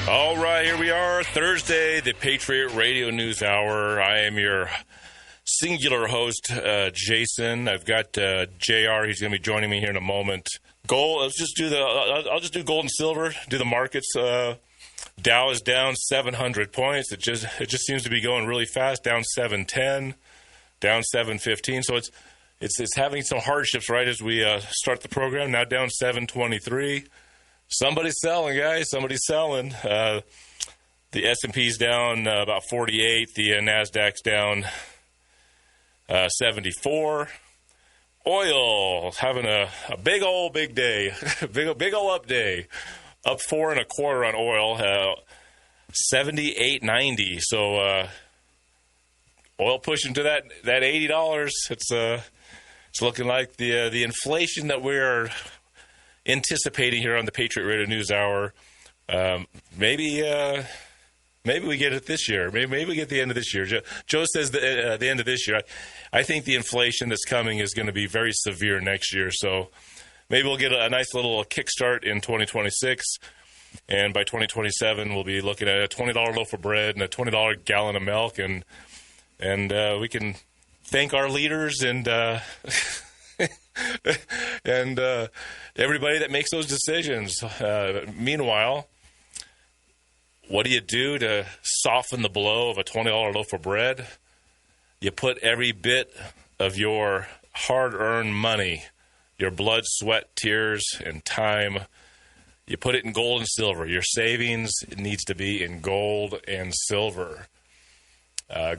All right, here we are, Thursday, the Patriot Radio News Hour. I am your singular host, Jason. I've got JR. He's going to be joining me here in a moment. I'll just do gold and silver, do the markets. Dow is down 700 points. It just seems to be going really fast, down 710, down 715. So it's having some hardships right as we start the program. Now down 723. Somebody's selling, guys. Somebody's selling. The S&P's down about 48. The NASDAQ's down 74. Oil having a big day, big ol' up day. Up 4 1/4 on oil, 78.90. So oil pushing to that $80. It's looking like the inflation that we're anticipating here on the Patriot Radio News Hour. Maybe we get it this year. Maybe we get the end of this year. Joe says the end of this year. I think the inflation that's coming is going to be very severe next year. So maybe we'll get a nice little kickstart in 2026. And by 2027, we'll be looking at a $20 loaf of bread and a $20 gallon of milk. And we can thank our leaders and and everybody that makes those decisions. Meanwhile, what do you do to soften the blow of a $20 loaf of bread? You put every bit of your hard-earned money, your blood, sweat, tears, and time, you put it in gold and silver. Your savings needs to be in gold and silver.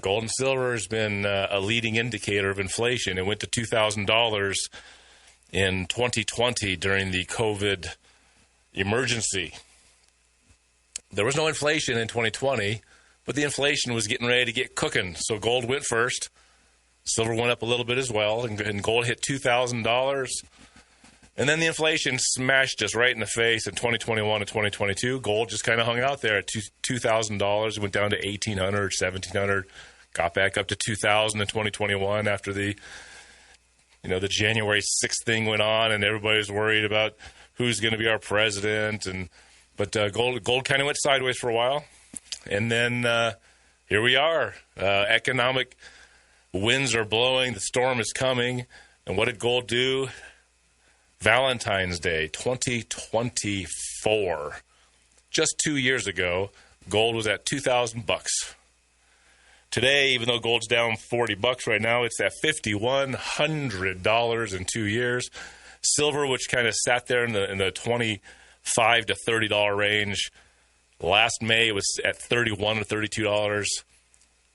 Gold and silver has been a leading indicator of inflation. It went to $2,000 in 2020 during the COVID emergency. There was no inflation in 2020, but the inflation was getting ready to get cooking. So gold went first. Silver went up a little bit as well, and gold hit $2,000. And then the inflation smashed us right in the face in 2021 and 2022. Gold just kind of hung out there at $2,000. It went down to $1,800, $1,700, got back up to $2,000 in 2021 after the January 6th thing went on, and everybody was worried about who's going to be our president. But gold kind of went sideways for a while, and then here we are. Economic winds are blowing. The storm is coming. And what did gold do? Valentine's Day 2024. Just 2 years ago, gold was at $2,000. Today, even though gold's down $40 right now, it's at $5,100 in 2 years. Silver, which kind of sat there in the $25 to $30 range, last May it was at $31 or $32.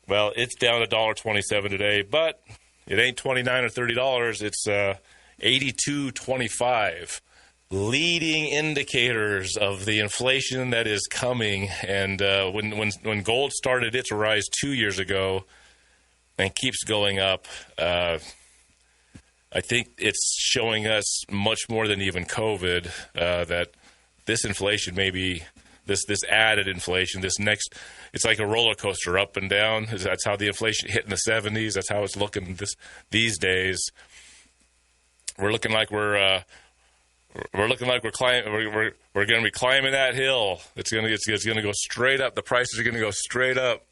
Well, it's down $1.27 today, but it ain't $29 or $30. It's $82.25. Leading indicators of the inflation that is coming. And when gold started its rise 2 years ago and keeps going up, I think it's showing us much more than even COVID that this inflation, maybe this added inflation, it's like a roller coaster, up and down. That's how the inflation hit in the 70s. That's how it's looking these days. We're looking like we're climbing. We're going to be climbing that hill. It's going to go straight up. The prices are going to go straight up,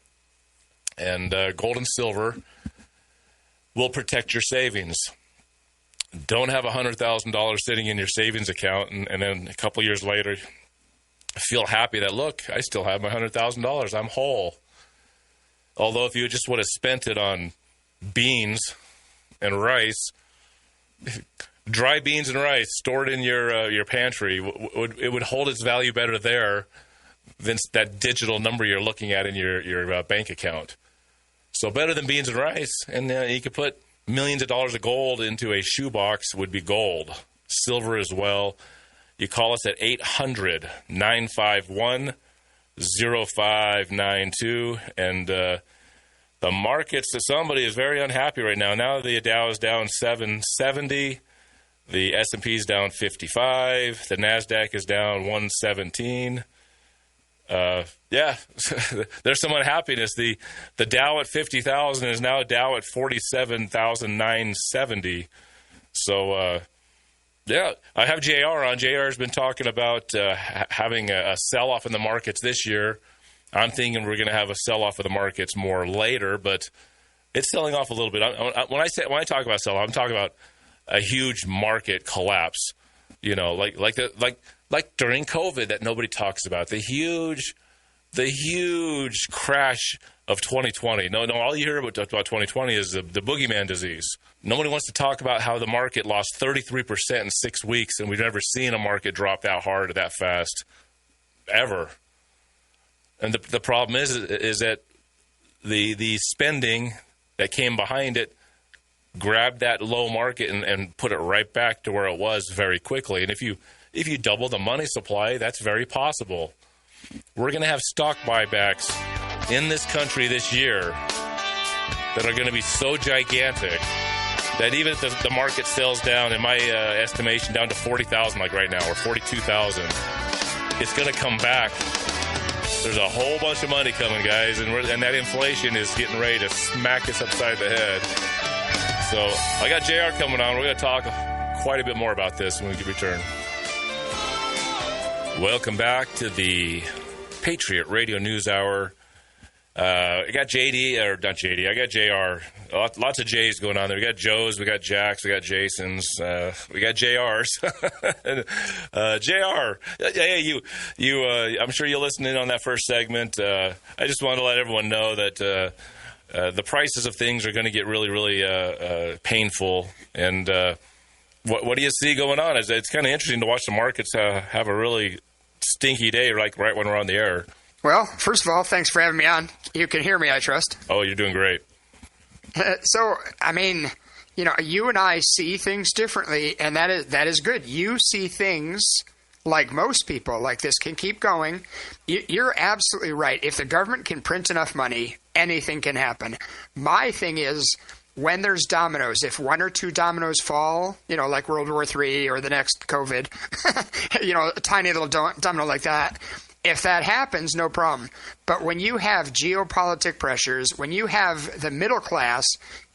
and gold and silver will protect your savings. Don't have $100,000 sitting in your savings account, and then a couple years later, feel happy that, look, I still have my $100,000. I'm whole. Although if you just would have spent it on beans and rice, dry beans and rice stored in your pantry, it would hold its value better there than that digital number you're looking at in your bank account. So better than beans and rice. And you could put millions of dollars of gold into a shoebox would be gold. Silver as well. You call us at 800-951-0592. And the markets, somebody is very unhappy right now. Now the Dow is down 770. The S&P is down 55. The NASDAQ is down 117. There's some unhappiness. The Dow at 50,000 is now a Dow at 47,970. So Yeah, I have JR on. JR has been talking about having a sell-off in the markets this year. I'm thinking we're going to have a sell-off of the markets more later, but it's selling off a little bit. When I talk about sell-off, I'm talking about a huge market collapse. You know, like during COVID that nobody talks about. The huge crash of 2020. No, all you hear about 2020 is the boogeyman disease. Nobody wants to talk about how the market lost 33% in 6 weeks, and we've never seen a market drop that hard or that fast ever. And the problem is that the spending that came behind it grabbed that low market and put it right back to where it was very quickly. And if you double the money supply, that's very possible. We're going to have stock buybacks in this country this year that are going to be so gigantic that even if the market sells down, in my estimation, down to 40,000 like right now, or 42,000, it's going to come back. There's a whole bunch of money coming, guys, and that inflation is getting ready to smack us upside the head. So I got JR coming on. We're going to talk quite a bit more about this when we return. Welcome back to the Patriot Radio News Hour. I got I got JR. Lots of J's going on there. We got Joe's, we got Jack's, we got Jason's, we got JR's. JR, hey, you. I'm sure you'll listen in on that first segment. I just wanted to let everyone know that the prices of things are going to get really, really painful. And what do you see going on? It's kind of interesting to watch the markets have a really stinky day, like right when we're on the air. Well, first of all, thanks for having me on. You can hear me, I trust. Oh, you're doing great. So, I mean, you know, you and I see things differently, and that is good. You see things like most people, like this can keep going. You're absolutely right. If the government can print enough money, anything can happen. My thing is, when there's dominoes, if one or two dominoes fall, you know, like World War III or the next COVID, you know, a tiny little domino like that, if that happens, no problem. But when you have geopolitical pressures, when you have the middle class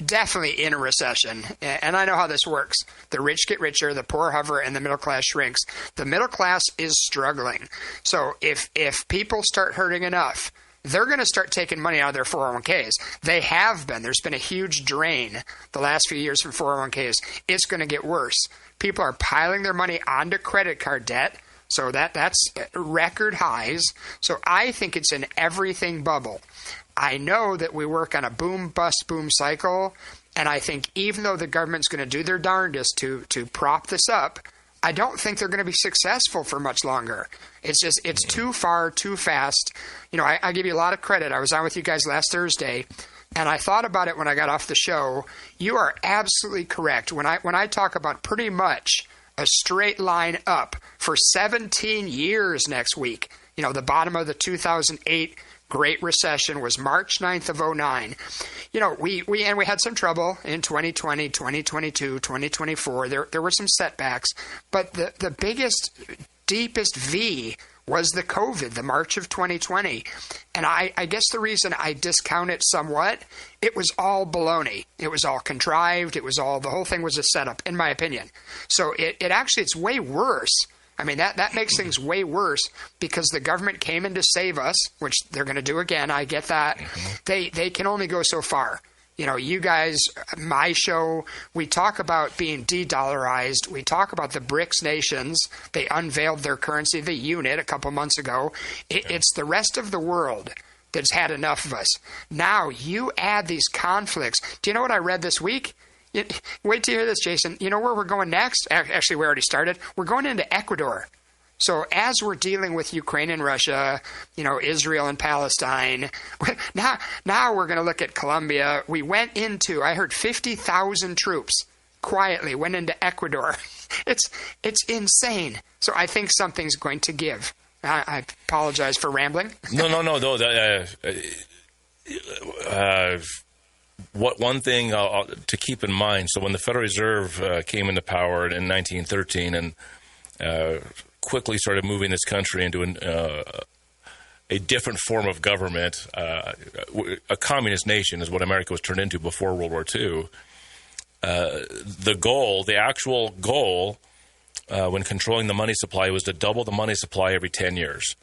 definitely in a recession, and I know how this works. The rich get richer, the poor hover, and the middle class shrinks. The middle class is struggling. So if people start hurting enough, they're going to start taking money out of their 401ks. They have been. There's been a huge drain the last few years from 401ks. It's going to get worse. People are piling their money onto credit card debt. So that's record highs. So I think it's an everything bubble. I know that we work on a boom, bust, boom cycle. And I think even though the government's going to do their darndest to prop this up, I don't think they're going to be successful for much longer. It's too far, too fast. You know, I give you a lot of credit. I was on with you guys last Thursday, and I thought about it when I got off the show. You are absolutely correct. When I talk about pretty much a straight line up for 17 years next week, you know, the bottom of the 2008 Great Recession was March 9th of 2009. You know, we had some trouble in 2020, 2022, 2024. There were some setbacks, but the biggest, deepest V was the COVID, the March of 2020. And I guess the reason I discount it somewhat, it was all baloney. It was all contrived. The whole thing was a setup, in my opinion. So it's way worse. I mean, that makes things way worse because the government came in to save us, which they're going to do again. I get that. They can only go so far. You know, you guys, my show, we talk about being de-dollarized. We talk about the BRICS nations. They unveiled their currency, the unit, a couple months ago. It's the rest of the world that's had enough of us. Now, you add these conflicts. Do you know what I read this week? Wait till you hear this, Jason. You know where we're going next? Actually, we already started. We're going into Ecuador. So as we're dealing with Ukraine and Russia, you know, Israel and Palestine, now we're going to look at Colombia. We went into, I heard 50,000 troops quietly went into Ecuador. It's insane. So I think something's going to give. I apologize for rambling. No. One thing to keep in mind, so when the Federal Reserve came into power in 1913 and quickly started moving this country into a different form of government, a communist nation is what America was turned into before World War II. The actual goal when controlling the money supply was to double the money supply every 10 years.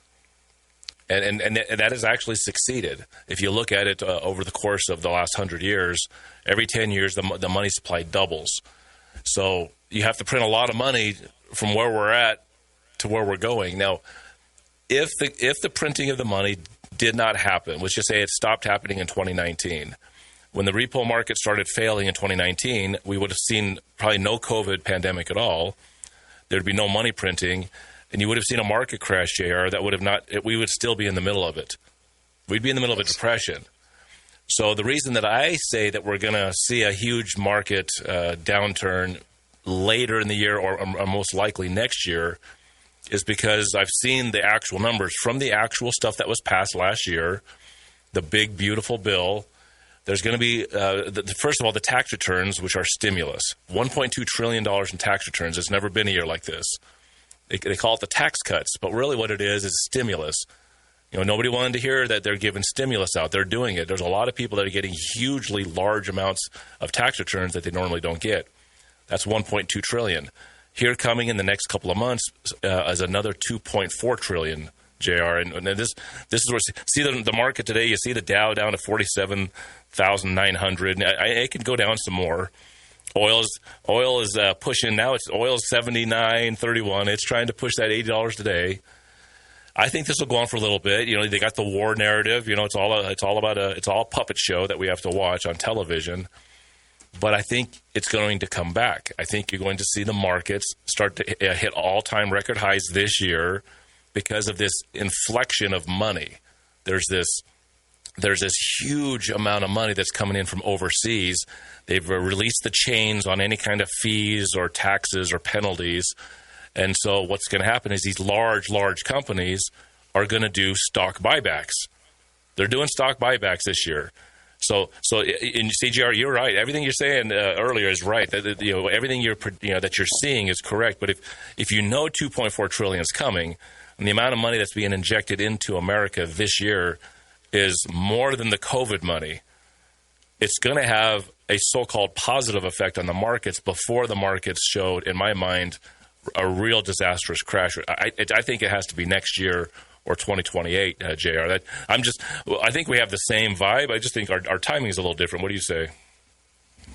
And that has actually succeeded. If you look at it over the course of the last 100 years, every 10 years the money supply doubles. So you have to print a lot of money from where we're at to where we're going. Now, if the printing of the money did not happen, let's just say it stopped happening in 2019, when the repo market started failing in 2019, we would have seen probably no COVID pandemic at all. There'd be no money printing. And you would have seen a market crash, JR, that would have not, we would still be in the middle of it. We'd be in the middle of a depression. So the reason that I say that we're going to see a huge market downturn later in the year or most likely next year is because I've seen the actual numbers from the actual stuff that was passed last year, the big, beautiful bill. There's going to be, first of all, the tax returns, which are stimulus. $1.2 trillion in tax returns. It's never been a year like this. They call it the tax cuts, but really what it is stimulus. You know, nobody wanted to hear that they're giving stimulus out. They're doing it. There's a lot of people that are getting hugely large amounts of tax returns that they normally don't get. That's $1.2 trillion. Here coming in the next couple of months is another $2.4 trillion, JR. And this is where, see the market today, you see the Dow down to 47,900. It can go down some more. Oil is pushing now. Oil's 79.31. It's trying to push that $80 today. I think this will go on for a little bit. You know, they got the war narrative. You know, it's all a puppet show that we have to watch on television. But I think it's going to come back. I think you're going to see the markets start to hit all-time record highs this year because of this inflection of money. There's this huge amount of money that's coming in from overseas. They've released the chains on any kind of fees or taxes or penalties. And so what's going to happen is these large companies are going to do stock buybacks. They're doing stock buybacks this year. So in CGR, you're right. Everything you're saying earlier is right. That, you know, everything that you're seeing is correct. But if you know 2.4 trillion is coming, and the amount of money that's being injected into America this year is more than the COVID money, it's going to have a so-called positive effect on the markets before the markets showed, in my mind, a real disastrous crash. I think it has to be next year or 2028, JR. I think we have the same vibe. I just think our timing is a little different. What do you say?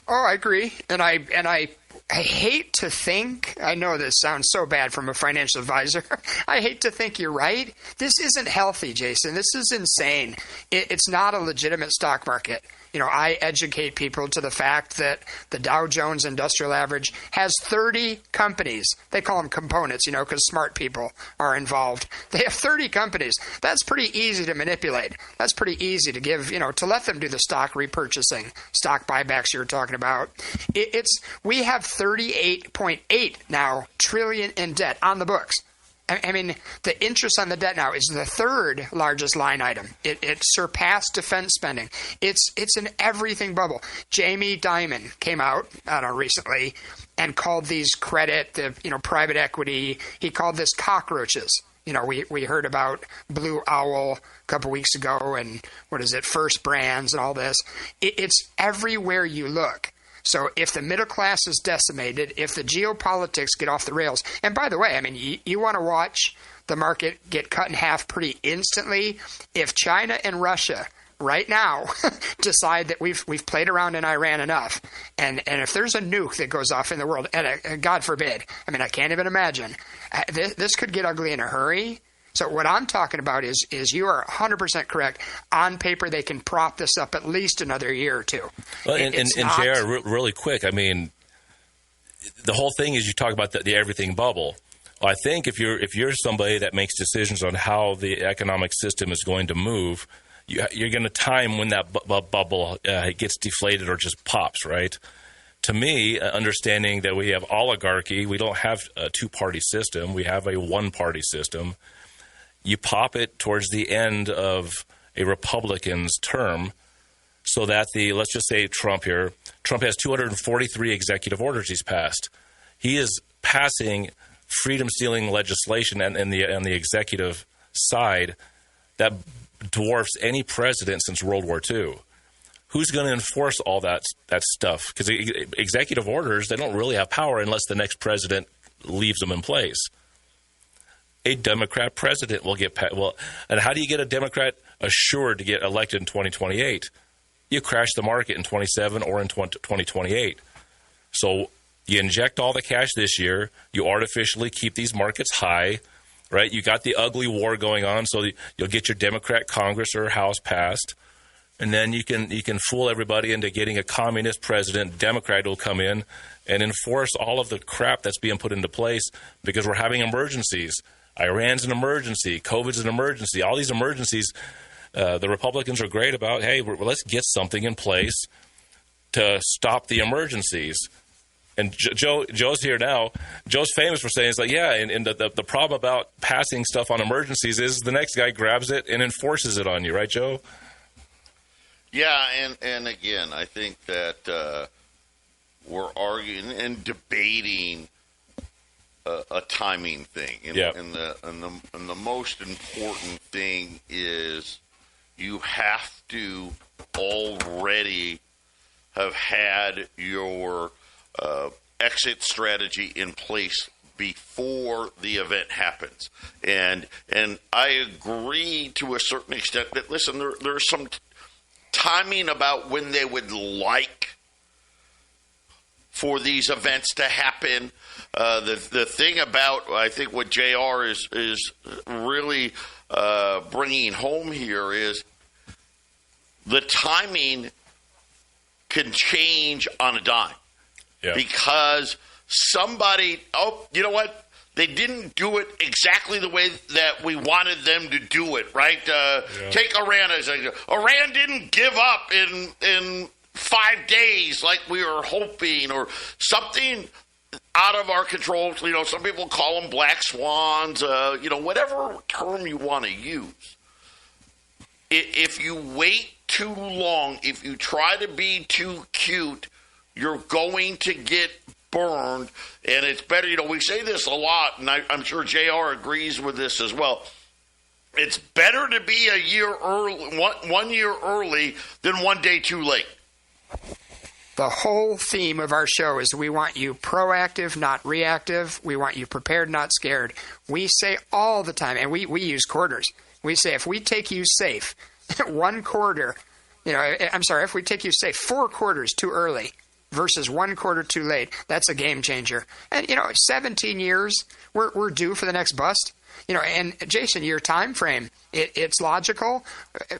Oh, I agree. And I hate to think, I know this sounds so bad from a financial advisor. I hate to think you're right. This isn't healthy, Jason. This is insane. It's not a legitimate stock market. You know, I educate people to the fact that the Dow Jones Industrial Average has 30 companies. They call them components, you know, because smart people are involved. They have 30 companies. That's pretty easy to manipulate. That's pretty easy to give, you know, to let them do the stock repurchasing, stock buybacks you're talking about. We have 38.8 now trillion in debt on the books. I mean, the interest on the debt now is the third largest line item. It surpassed defense spending. It's an everything bubble. Jamie Dimon came out, I don't know, recently and called these credit, private equity. He called this cockroaches. You know, we heard about Blue Owl a couple weeks ago and First Brands and all this. It's everywhere you look. So if the middle class is decimated, if the geopolitics get off the rails, and by the way, I mean, you want to watch the market get cut in half pretty instantly. If China and Russia right now decide that we've played around in Iran enough, and if there's a nuke that goes off in the world, and God forbid, I mean, I can't even imagine, this could get ugly in a hurry. So what I'm talking about is you are 100% correct. On paper, they can prop this up at least another year or two. Well, and JR, really quick, I mean, the whole thing is you talk about the everything bubble. Well, I think if you're somebody that makes decisions on how the economic system is going to move, you're going to time when that bubble gets deflated or just pops, right? To me, understanding that we have oligarchy, we don't have a two-party system, we have a one-party system. You pop it towards the end of a Republican's term so that let's just say Trump here, Trump has 243 executive orders he's passed. He is passing freedom-stealing legislation on the executive side that dwarfs any president since World War II. Who's going to enforce all that stuff? Because executive orders, they don't really have power unless the next president leaves them in place. A Democrat president will get and how do you get a Democrat assured to get elected in 2028? You crash the market in 27 or in 2028. So you inject all the cash this year. You artificially keep these markets high, right? You got the ugly war going on, so you'll get your Democrat Congress or House passed, and then you can fool everybody into getting a communist president. Democrat will come in and enforce all of the crap that's being put into place because we're having emergencies. Iran's an emergency. COVID's an emergency. All these emergencies, the Republicans are great about, hey, let's get something in place to stop the emergencies. And Joe's here now. Joe's famous for saying, it's like, yeah, and the problem about passing stuff on emergencies is the next guy grabs it and enforces it on you. Right, Joe? Yeah, and again, I think that we're arguing and debating a timing thing, and the most important thing is you have to already have had your exit strategy in place before the event happens, and I agree to a certain extent that there's some timing about when they would like for these events to happen. The thing about, I think, what JR is really bringing home here is the timing can change on a dime. Yeah. Because somebody, you know what? They didn't do it exactly the way that we wanted them to do it, right? Take Iran as Iran didn't give up in 5 days like we were hoping, or something out of our control. You know, some people call them black swans, whatever term you want to use. If you wait too long, if you try to be too cute, you're going to get burned. And it's better, we say this a lot, and I'm sure JR agrees with this as well. It's better to be a year early, 1 year early, than 1 day too late. The whole theme of our show is we want you proactive, not reactive. We want you prepared, not scared. We say all the time, and we use quarters. We say if we take you safe 1 quarter, if we take you safe 4 quarters too early versus 1 quarter too late, that's a game changer. And, 17 years, we're due for the next bust. And Jason, your time frame, it's logical.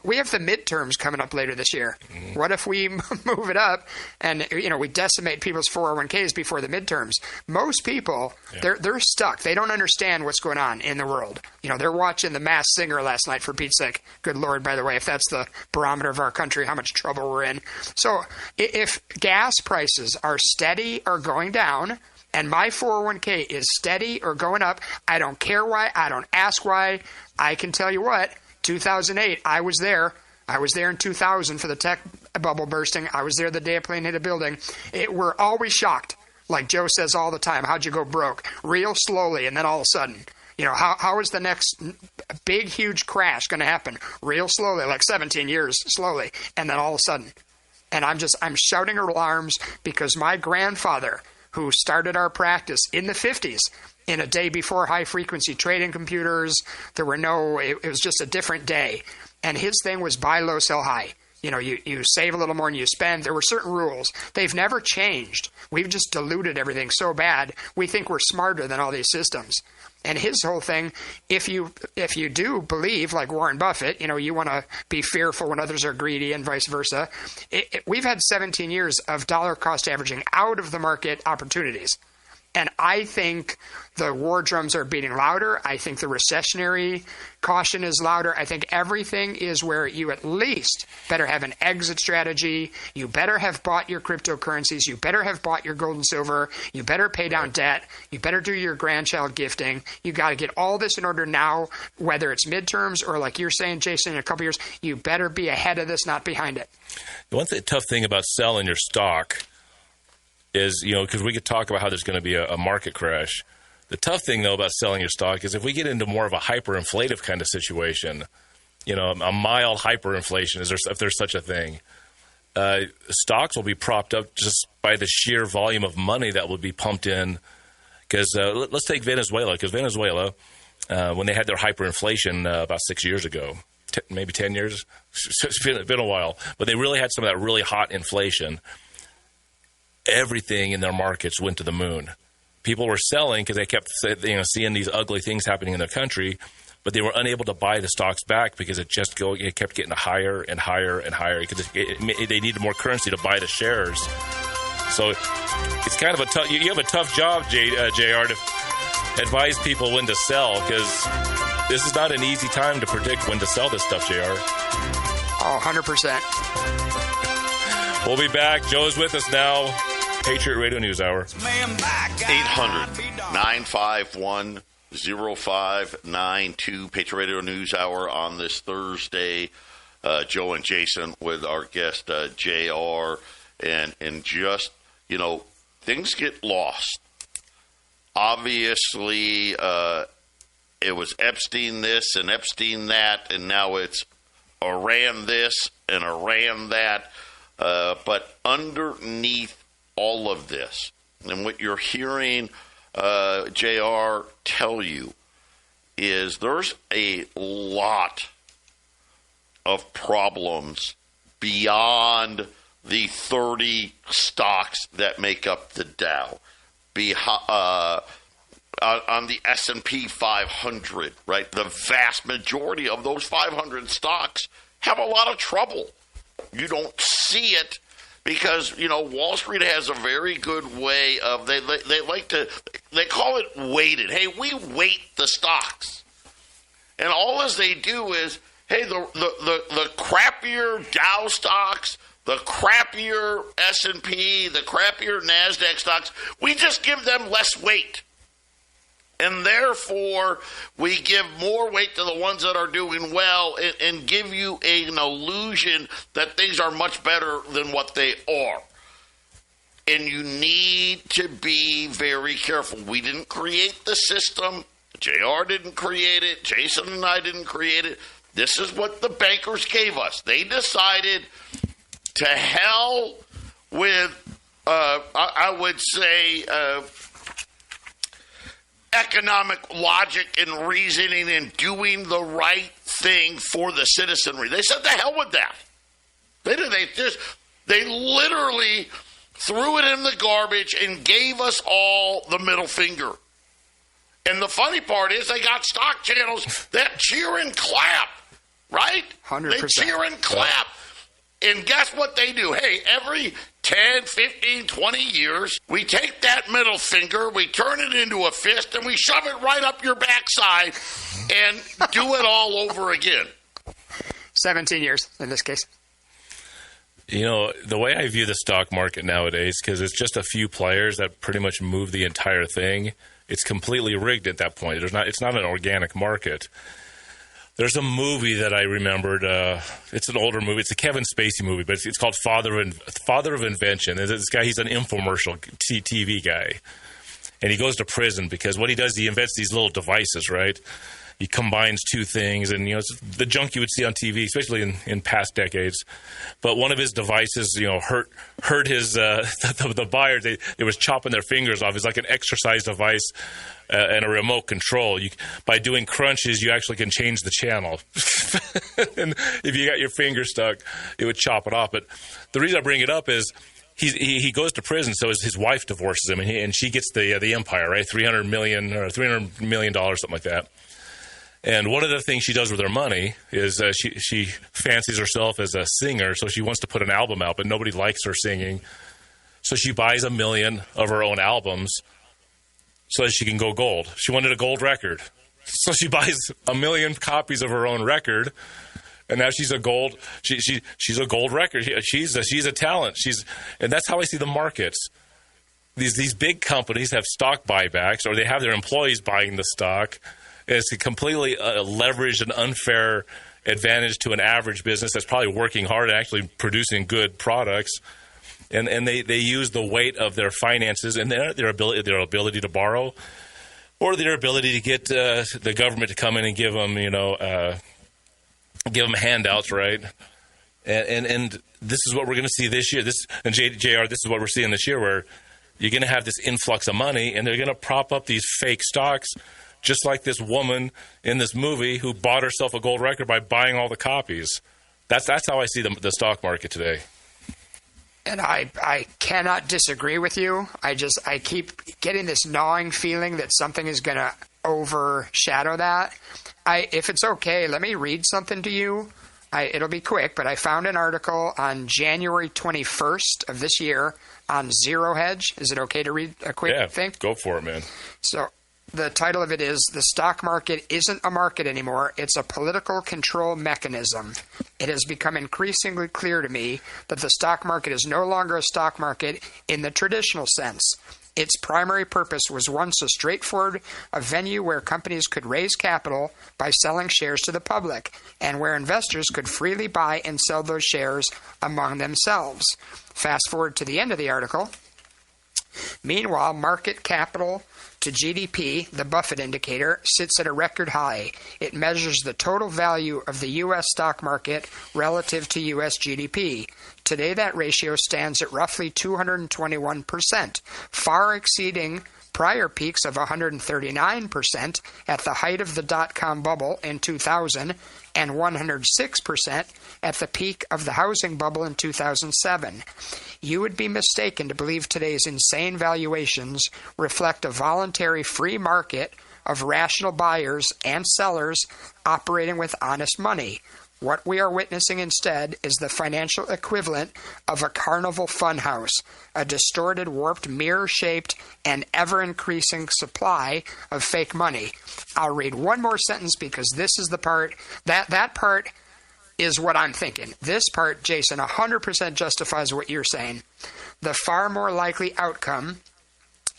We have the midterms coming up later this year. Mm-hmm. What if we move it up and, we decimate people's 401ks before the midterms? Most people, they're stuck. They don't understand what's going on in the world. They're watching The Masked Singer last night, for Pete's sake. Good Lord, by the way, if that's the barometer of our country, how much trouble we're in. So if gas prices are steady or going down, and my 401k is steady or going up, I don't care why. I don't ask why. I can tell you what, 2008, I was there. I was there in 2000 for the tech bubble bursting. I was there the day a plane hit a building. We're always shocked. Like Joe says all the time, how'd you go broke? Real slowly, and then all of a sudden. How is the next big, huge crash going to happen? Real slowly, like 17 years slowly, and then all of a sudden. And I'm shouting alarms because my grandfather, who started our practice in the 50s, in a day before high-frequency trading computers. It was just a different day. And his thing was buy low, sell high. You save a little more than you spend. There were certain rules. They've never changed. We've just diluted everything so bad, we think we're smarter than all these systems. And his whole thing, if you do believe, like Warren Buffett, you want to be fearful when others are greedy and vice versa. We've had 17 years of dollar cost averaging out of the market opportunities. And I think the war drums are beating louder. I think the recessionary caution is louder. I think everything is where you at least better have an exit strategy. You better have bought your cryptocurrencies. You better have bought your gold and silver. You better pay down debt. You better do your grandchild gifting. You got to get all this in order now, whether it's midterms or, like you're saying, Jason, in a couple years, you better be ahead of this, not behind it. The tough thing about selling your stock is, because we could talk about how there's going to be a market crash. The tough thing, though, about selling your stock is if we get into more of a hyperinflative kind of situation, a mild hyperinflation, if there's such a thing, stocks will be propped up just by the sheer volume of money that will be pumped in Because let's take Venezuela, because Venezuela, when they had their hyperinflation about 6 years ago, maybe 10 years, it's been a while, but they really had some of that really hot inflation. Everything in their markets went to the moon. People were selling because they kept seeing these ugly things happening in their country, but they were unable to buy the stocks back because it kept getting higher and higher and higher. They needed more currency to buy the shares. So it's kind of a tough. You have a tough job, JR, to advise people when to sell, because this is not an easy time to predict when to sell this stuff, JR. Oh, 100%. We'll be back. Joe's with us now. Patriot Radio News Hour. 800-951-0592. Patriot Radio News Hour on this Thursday. Joe and Jason with our guest, JR. And just, things get lost. Obviously, it was Epstein this and Epstein that, and now it's Iran this and Iran that. But underneath all of this, and what you're hearing JR tell you, is there's a lot of problems beyond the 30 stocks that make up the Dow. On the S&P 500, right? The vast majority of those 500 stocks have a lot of trouble. You don't see it because, Wall Street has a very good way of, they call it weighted. Hey, we weight the stocks. And all as they do is, hey, the crappier Dow stocks, the crappier S&P, the crappier NASDAQ stocks, we just give them less weight. And therefore, we give more weight to the ones that are doing well and give you an illusion that things are much better than what they are. And you need to be very careful. We didn't create the system. JR didn't create it. Jason and I didn't create it. This is what the bankers gave us. They decided to hell with, I would say, economic logic and reasoning and doing the right thing for the citizenry. They said, the hell with that. They literally threw it in the garbage and gave us all the middle finger. And the funny part is they got stock channels that cheer and clap, right? 100%. They cheer and clap. And guess what they do? Hey, every 10, 15, 20 years, we take that middle finger, we turn it into a fist, and we shove it right up your backside and do it all over again. 17 years in this case. The way I view the stock market nowadays, because it's just a few players that pretty much move the entire thing, it's completely rigged at that point. It's not an organic market. There's a movie that I remembered. It's an older movie. It's a Kevin Spacey movie, but it's called Father of Invention. And this guy, he's an infomercial TV guy. And he goes to prison because what he does, he invents these little devices, right? He combines two things, and it's the junk you would see on TV, especially in past decades. But one of his devices, hurt his the buyer. They was chopping their fingers off. It's like an exercise device and a remote control. By doing crunches, you actually can change the channel. And if you got your finger stuck, it would chop it off. But the reason I bring it up is he goes to prison, so his wife divorces him, and she gets the empire, right? $300 million, something like that. And one of the things she does with her money is she fancies herself as a singer, so she wants to put an album out, but nobody likes her singing. So she buys 1 million of her own albums so that she can go gold. She wanted a gold record. So she buys 1 million copies of her own record, and now she's a gold she's a gold record. She's a talent. And that's how I see the markets. These big companies have stock buybacks, or they have their employees buying the stock. It's a completely leveraged and unfair advantage to an average business that's probably working hard and actually producing good products. And they use the weight of their finances and their ability to borrow, or their ability to get the government to come in and give them handouts, right? And this is what we're going to see this year. JR, this is what we're seeing this year, where you're going to have this influx of money, and they're going to prop up these fake stocks, just like this woman in this movie who bought herself a gold record by buying all the copies. That's how I see the stock market today. And I cannot disagree with you. I keep getting this gnawing feeling that something is going to overshadow that. If it's okay, let me read something to you. It'll be quick, but I found an article on January 21st of this year on Zero Hedge. Is it okay to read a quick thing? Go for it, man. So the title of it is, "The Stock Market Isn't a Market Anymore. It's a Political Control Mechanism. It has become increasingly clear to me that the stock market is no longer a stock market in the traditional sense. Its primary purpose was once a straightforward venue where companies could raise capital by selling shares to the public, and where investors could freely buy and sell those shares among themselves." Fast forward to the end of the article. Meanwhile, market capital to GDP, the Buffett indicator, sits at a record high. It measures the total value of the U.S. stock market relative to U.S. GDP. Today, that ratio stands at roughly 221%, far exceeding prior peaks of 139% at the height of the dot-com bubble in 2000 and 106% at the peak of the housing bubble in 2007. You would be mistaken to believe today's insane valuations reflect a voluntary free market of rational buyers and sellers operating with honest money. What we are witnessing instead is the financial equivalent of a carnival funhouse, a distorted, warped, mirror-shaped, and ever-increasing supply of fake money. I'll read one more sentence because this is the part, that part is what I'm thinking. This part, Jason, 100% justifies what you're saying. The far more likely outcome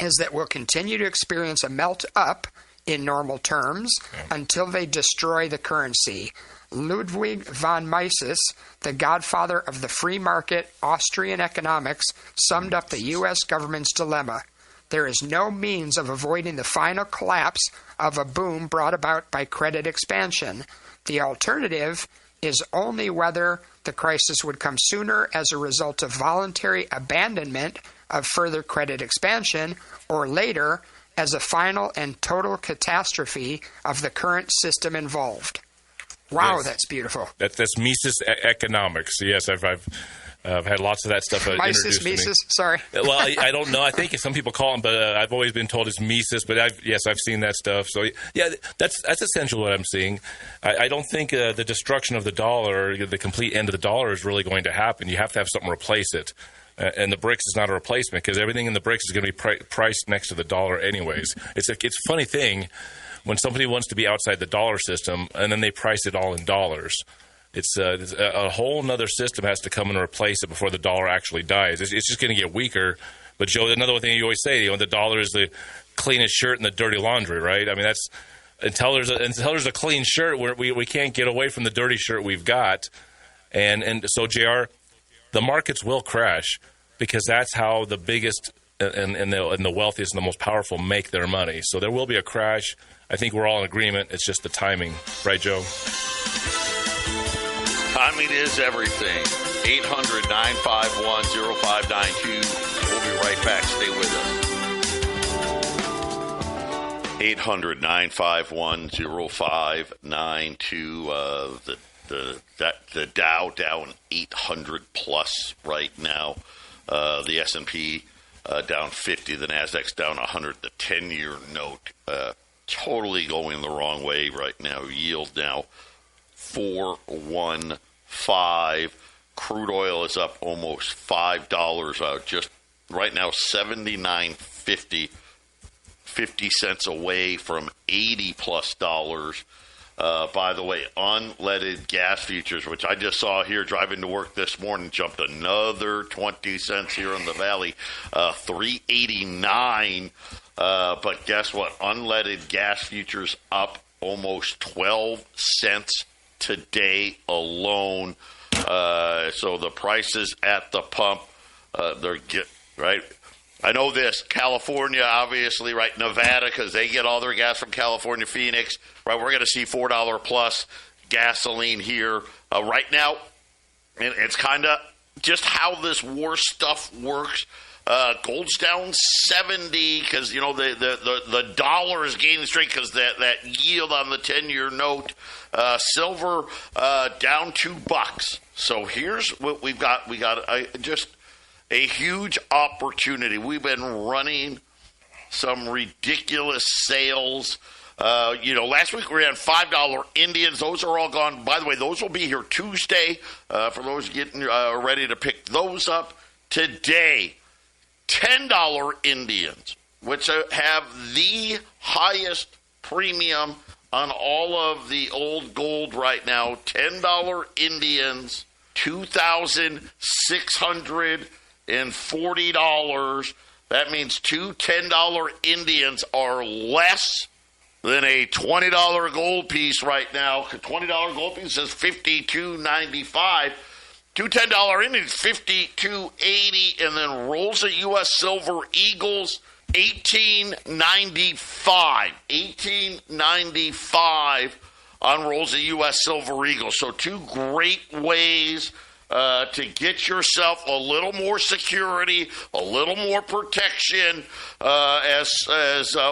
is that we'll continue to experience a melt-up in normal terms until they destroy the currency. Ludwig von Mises, the godfather of the free market Austrian economics, summed up the U.S. government's dilemma. There is no means of avoiding the final collapse of a boom brought about by credit expansion. The alternative is only whether the crisis would come sooner as a result of voluntary abandonment of further credit expansion, or later as a final and total catastrophe of the current system involved. Wow, yes. That's beautiful. That's Mises economics. Yes, I've had lots of that stuff Mises, sorry. Well, I don't know. I think some people call him, but I've always been told it's Mises. But I've seen that stuff. So yeah, that's essentially what I'm seeing. I don't think the destruction of the dollar, the complete end of the dollar, is really going to happen. You have to have something replace it. And the BRICS is not a replacement because everything in the BRICS is going to be priced next to the dollar anyways. It's a funny thing when somebody wants to be outside the dollar system and then they price it all in dollars. It's a whole other system has to come and replace it before the dollar actually dies. It's just going to get weaker. But Joe, another thing you always say, the dollar is the cleanest shirt in the dirty laundry, right? I mean, that's until there's a clean shirt, we can't get away from the dirty shirt we've got. And so, JR, the markets will crash because that's how the biggest and the wealthiest and the most powerful make their money. So there will be a crash. I think we're all in agreement. It's just the timing. Right, Joe? Timing is everything. 800-951-0592. We'll be right back. Stay with us. 800-951-0592. The Dow down 800 plus right now. The S&P down 50. The Nasdaq's down 100. The 10-year note totally going the wrong way right now. Yield now 4.15. Crude oil is up almost $5. Just right now 79.50. 50 cents away from $80 plus. By the way, unleaded gas futures, which I just saw here driving to work this morning, jumped another 20 cents here in the valley, $3.89. But guess what? Unleaded gas futures up almost 12 cents today alone. So the prices at the pump, right. I know this, California, obviously, right, Nevada, because they get all their gas from California, Phoenix, right, we're going to see $4 plus gasoline here right now. And it's kind of just how this war stuff works. Gold's down 70 because, the dollar is gaining strength because that yield on the 10-year note. Silver down $2. So here's what we've got. We got just a huge opportunity. We've been running some ridiculous sales. Last week we ran $5 Indians. Those are all gone. By the way, those will be here Tuesday for those getting ready to pick those up. Today, $10 Indians, which have the highest premium on all of the old gold right now. $10 Indians, $2,640. That means two $10 Indians are less than a $20 gold piece right now. $20 gold piece is $52.95. Two $10 Indians, $52.80, and then rolls of U.S. Silver Eagles, $18.95. $18.95 on rolls of U.S. Silver Eagles. So two great ways to get yourself a little more security, a little more protection as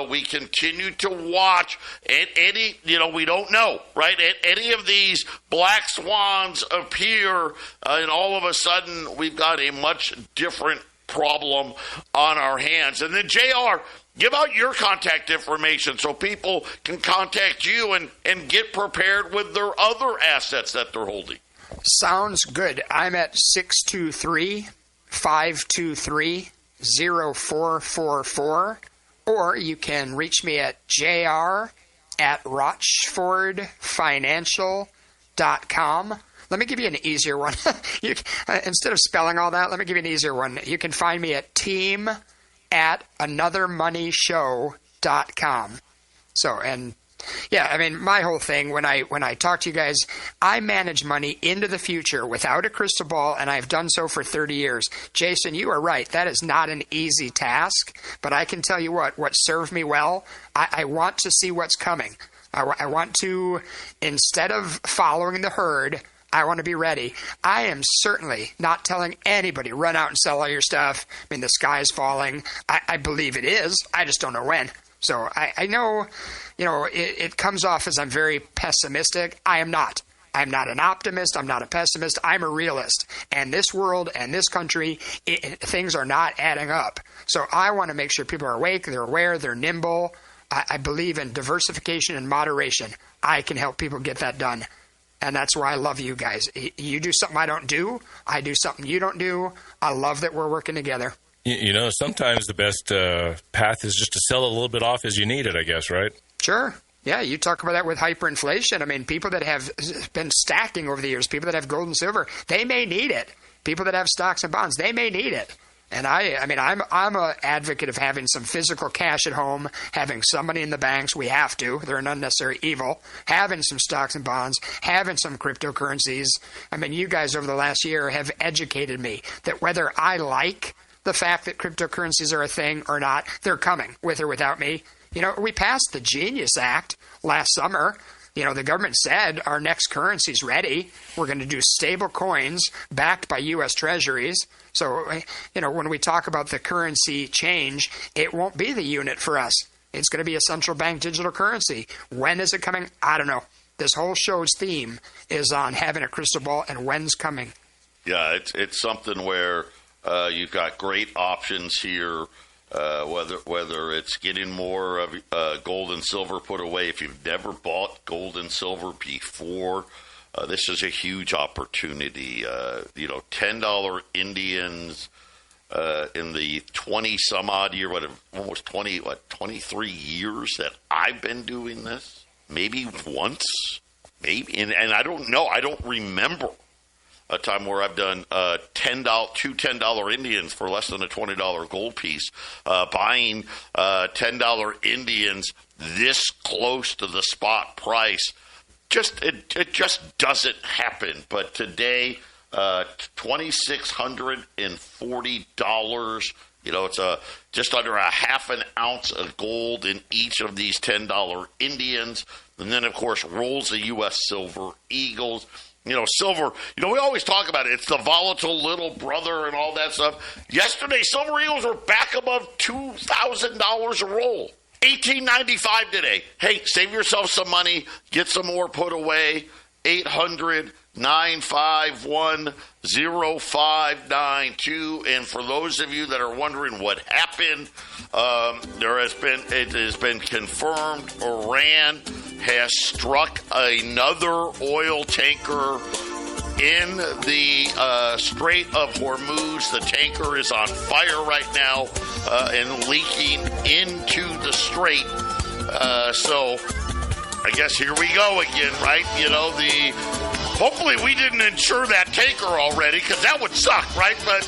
we continue to watch. Any, we don't know, right? Any of these black swans appear, and all of a sudden we've got a much different problem on our hands. And then, JR, give out your contact information so people can contact you and get prepared with their other assets that they're holding. Sounds good. I'm at 623-523-0444, or you can reach me at jr@rochfordfinancial.com. Let me give you an easier one. Instead of spelling all that, let me give you an easier one. You can find me at team@anothermoneyshow.com. So, and yeah, I mean, my whole thing when I talk to you guys, I manage money into the future without a crystal ball, and I've done so for 30 years. Jason, you are right. That is not an easy task, but I can tell you what served me well. I want to see what's coming. I want to, instead of following the herd, I want to be ready. I am certainly not telling anybody, run out and sell all your stuff. I mean, the sky is falling. I believe it is. I just don't know when. So I know, it comes off as I'm very pessimistic. I am not. I'm not an optimist. I'm not a pessimist. I'm a realist. And this world and this country, things are not adding up. So I want to make sure people are awake, they're aware, they're nimble. I believe in diversification and moderation. I can help people get that done. And that's why I love you guys. You do something I don't do. I do something you don't do. I love that we're working together. Sometimes the best path is just to sell a little bit off as you need it, I guess, right? Sure. Yeah, you talk about that with hyperinflation. I mean, people that have been stacking over the years, people that have gold and silver, they may need it. People that have stocks and bonds, they may need it. And I'm an advocate of having some physical cash at home, having some money in the banks. We have to. They're an unnecessary evil. Having some stocks and bonds, having some cryptocurrencies. I mean, you guys over the last year have educated me that whether I like the fact that cryptocurrencies are a thing or not, they're coming, with or without me. We passed the Genius Act last summer. The government said our next currency's ready. We're going to do stable coins backed by U.S. Treasuries. So, when we talk about the currency change, it won't be the unit for us. It's going to be a central bank digital currency. When is it coming? I don't know. This whole show's theme is on having a crystal ball and when's coming. Yeah, it's something where you've got great options here. Whether it's getting more of gold and silver put away. If you've never bought gold and silver before, this is a huge opportunity. $10 Indians in the 20 some odd year, almost 23 years that I've been doing this. Maybe once, and I don't know. I don't remember a time where I've done two $10 Indians for less than a $20 gold piece. Buying $10 Indians this close to the spot price, it just doesn't happen. But today, $2,640. It's just under a half an ounce of gold in each of these $10 Indians. And then, of course, rolls the U.S. Silver Eagles. Silver, we always talk about it. It's the volatile little brother and all that stuff. Yesterday, Silver Eagles were back above $2,000 a roll. $18.95 today. Hey, save yourself some money. Get some more put away. 800-951-0592. And for those of you that are wondering what happened, it has been confirmed Iran has struck another oil tanker in the Strait of Hormuz. The tanker is on fire right now and leaking into the strait. So I guess here we go again, right? Hopefully we didn't insure that tanker already, because that would suck, right? But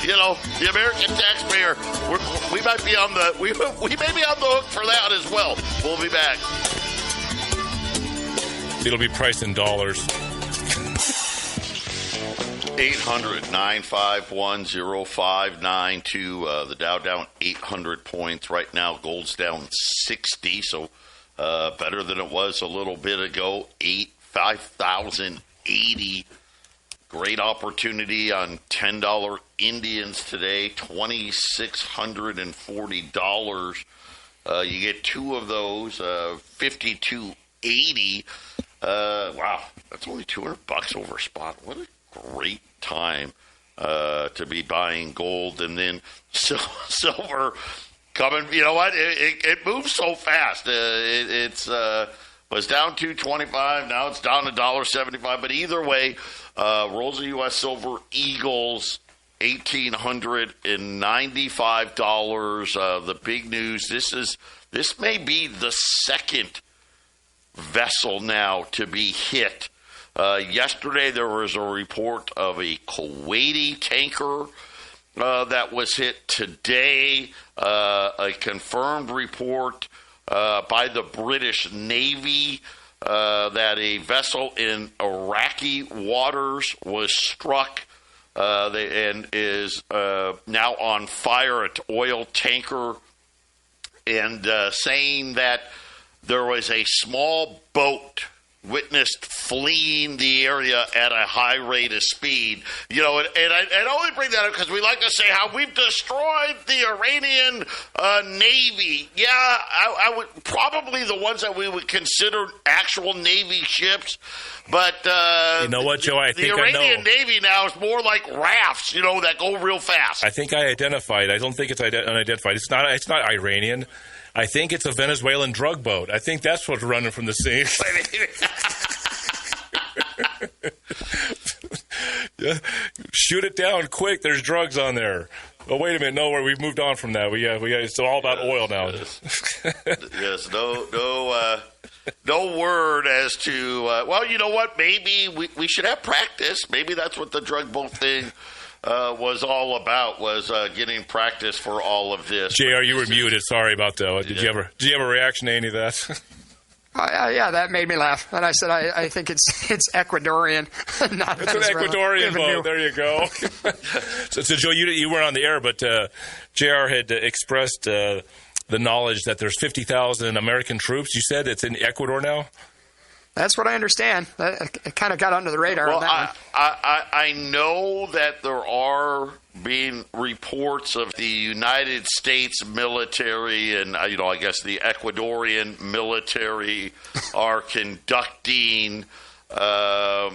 the American taxpayer, we might be on the we may be on the hook for that as well. We'll be back. It'll be priced in dollars. 800-951-0592. The Dow down 800 points right now. Gold's down 60, so better than it was a little bit ago. 5,080. Great opportunity on $10 Indians today. $2,640. You get two of those. $52.80. Wow, that's only $200 over spot. What a great time to be buying gold. And then silver coming. You know what? It moves so fast. It's was down $2.25. Now it's down $1.75. But either way, rolls of U.S. Silver Eagles, $1,895. The big news. This may be the second vessel now to be hit. Yesterday there was a report of a Kuwaiti tanker that was hit. Today, a confirmed report by the British Navy that a vessel in Iraqi waters was struck and is now on fire, an oil tanker, and saying that there was a small boat witnessed fleeing the area at a high rate of speed. And I only bring that up because we like to say how we've destroyed the Iranian Navy. Yeah, I would probably the ones that we would consider actual Navy ships. But you know what, Joe? I think the Iranian Navy now is more like rafts, that go real fast. I think I identified. I don't think it's unidentified. It's not Iranian. I think it's a Venezuelan drug boat. I think that's what's running from the scene. Yeah. Shoot it down quick. There's drugs on there. Oh, wait a minute. No, we've moved on from that. It's all about oil now. Yes. No word as to, well, you know what? Maybe we should have practice. Maybe that's what the drug boat thing was all about, was getting practice for all of this. JR, you were muted. Sorry about that. Did you have a reaction to any of that? Yeah, that made me laugh. And I said, I think it's Ecuadorian, not It's an Ecuadorian boat. There you go. so Joe, you weren't on the air, but JR had expressed the knowledge that there's 50,000 American troops. You said it's in Ecuador now? That's what I understand. It kind of got under the radar. Well, on that I know that there are being reports of the United States military and, I guess the Ecuadorian military are conducting drug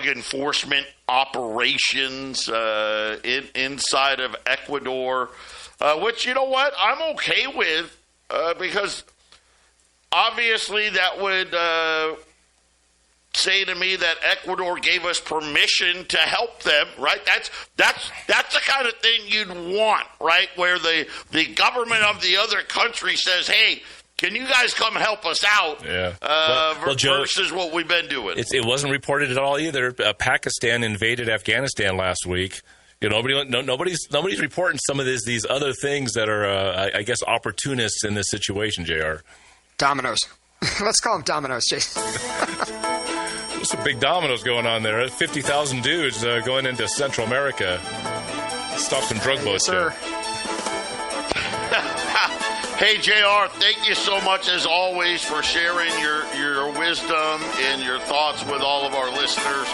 enforcement operations inside of Ecuador, which, you know what, I'm okay with because obviously that would say to me that Ecuador gave us permission to help them, right? That's the kind of thing you'd want, right? Where the government of the other country says, hey, can you guys come help us out? Yeah. Joe, versus what we've been doing. It wasn't reported at all either. Pakistan invaded Afghanistan last week. Nobody's reporting some of these other things that are, I guess, opportunists in this situation, JR. Dominoes. Let's call them dominoes, Jason. There's some big dominoes going on there. 50,000 dudes going into Central America. Stop some drug boats. Sir. Hey, JR, thank you so much, as always, for sharing your wisdom and your thoughts with all of our listeners.